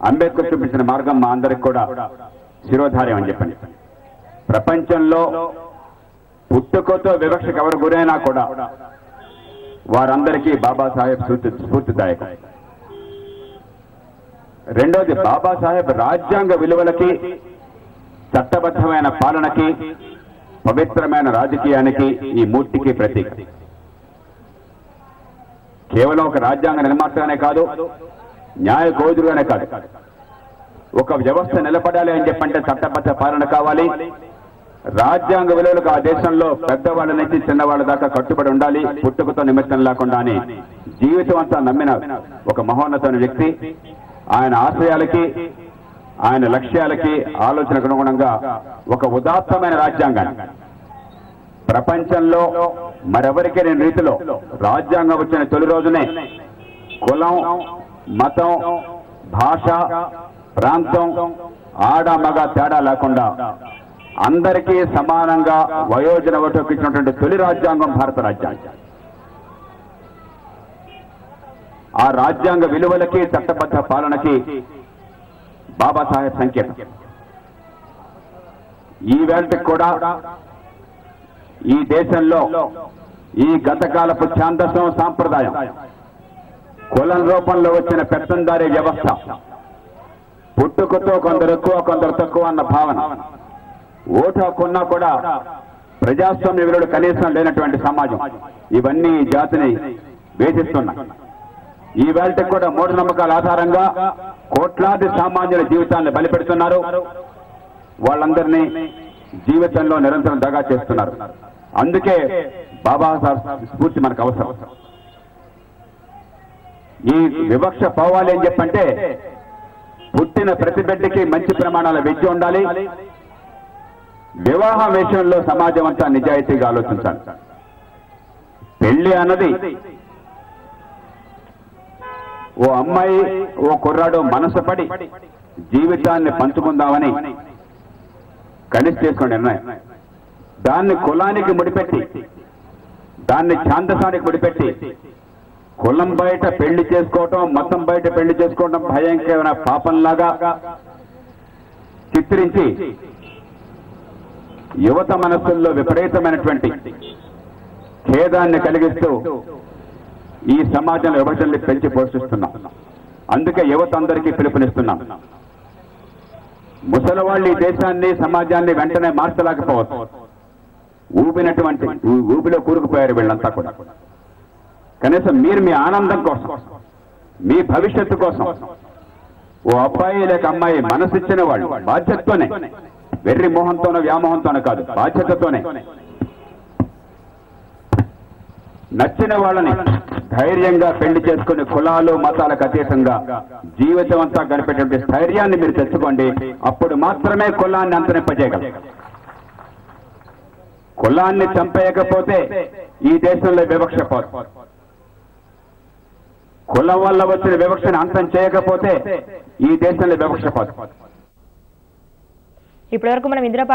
అంబేద్కర్ చూపించిన మార్గం మా అందరికి కూడా శిరోధార్యం అని చెప్పండి. ప్రపంచంలో పుట్టుకతో వివక్షకు ఎవరు గురైనా కూడా వారందరికీ బాబాసాహెబ్ స్ఫూర్తిదాయకం. రెండోది, బాబాసాహెబ్ రాజ్యాంగ విలువలకి, చట్టబద్ధమైన పాలనకి, పవిత్రమైన రాజకీయానికి ఈ మూర్తికి ప్రతీక. కేవలం ఒక రాజ్యాంగ నిర్మాతగానే కాదు, న్యాయ కోవిదుగానే కాదు. ఒక వ్యవస్థ నిలబడాలి అని చెప్పంటే చట్టబద్ధ పాలన కావాలి. రాజ్యాంగ విలువలకు ఆ దేశంలో పెద్దవాళ్ళ నుంచి చిన్నవాళ్ళ దాకా కట్టుబడి ఉండాలి, పుట్టుకతో నిమిత్తం లేకుండా అని జీవితం అంతా నమ్మిన ఒక మహోన్నతమైన వ్యక్తి. ఆయన ఆశయాలకి, ఆయన లక్ష్యాలకి, ఆలోచనకు అనుగుణంగా ఒక ఉదాత్తమైన రాజ్యాంగాన్ని ప్రపంచంలో మరెవరికి లేని రీతిలో రాజ్యాంగం వచ్చిన తొలి రోజునే కులం, మతం, భాష, ప్రాంతం, ఆడ మగ తేడా లేకుండా అందరికీ సమానంగా వయోజన ఓటుకు ఇచ్చినటువంటి తొలి రాజ్యాంగం భారత రాజ్యాంగం. ఆ రాజ్యాంగ విలువలకి, చట్టబద్ధ పాలనకి బాబాసాహెబ్ సంకేతం. ఈ వేళకి కూడా ఈ దేశంలో ఈ గతకాలపు ఛాందసం సాంప్రదాయం, కులం రూపంలో వచ్చిన పెత్తందారీ వ్యవస్థ, పుట్టుకతో కొందరు ఎక్కువ కొందరు తక్కువ అన్న భావన, ఓటు హక్కున్నా కూడా ప్రజాస్వామ్య విలువలు కనీసం లేనటువంటి సమాజం, ఇవన్నీ జాతిని వేధిస్తున్నాయి. ఈ వేళకి కూడా మూఢనమ్మకాల ఆధారంగా కోట్లాది సామాన్యుల జీవితాన్ని బలిపెడుతున్నారు. వాళ్ళందరినీ జీవితంలో నిరంతరం దగా చేస్తున్నారు. అందుకే బాబాసాహెబ్ స్ఫూర్తి మనకు అవసరం. ఈ వివక్ష పోవాలి అని చెప్పంటే పుట్టిన ప్రతి బిడ్డకి మంచి ప్రమాణాల విద్య ఉండాలి. వివాహం విషయంలో సమాజం అంతా నిజాయితీగా ఆలోచించాలి. పెళ్లి అన్నది ఓ అమ్మాయి, ఓ కుర్రాడు మనసు పడి జీవితాన్ని పంచుకుందామని కలిసి చేసుకునే నిర్ణయం. దాన్ని కులానికి ముడిపెట్టి, దాన్ని ఛాందసానికి ముడిపెట్టి కులం బయట పెళ్లి చేసుకోవటం, మతం బయట పెళ్లి చేసుకోవటం భయంకరమైన పాపంలాగా చిత్రించి యువత మనస్సుల్లో విపరీతమైనటువంటి ఖేదాన్ని కలిగిస్తూ ఈ సమాజంలో విభజనలు పెంచి పోషిస్తున్నాం. అందుకే యువత అందరికీ పిలుపునిస్తున్నాం. ముసలివాళ్ళు ఈ దేశాన్ని, సమాజాన్ని వెంటనే మార్చలేకపోవచ్చు. ఊపినటువంటి ఊపిలో కూరుకుపోయారు వీళ్ళంతా కూడా. కనీసం మీరు మీ ఆనందం కోసం, మీ భవిష్యత్తు కోసం ఓ అబ్బాయి లేక అమ్మాయి మనసిచ్చిన వాళ్ళు బాధ్యతతోనే, వెర్రి మోహంతోనో వ్యామోహంతోనో కాదు, బాధ్యతతోనే నచ్చిన వాళ్ళని ధైర్యంగా పెళ్లి చేసుకుని కులాలు మతాలకు అతీతంగా జీవితం అంతా గడిపేటువంటి ధైర్యాన్ని మీరు తెచ్చుకోండి. అప్పుడు మాత్రమే కులాన్ని అంతరింపజేయగలరు. కులాన్ని చంపేయకపోతే ఈ దేశంలో వివక్ష పోదు. కులం వల్ల వచ్చిన వివక్షను అంతం చేయకపోతే ఈ దేశంలో వివక్ష పోదు. ఇప్పటివరకు మనం ఇందిరా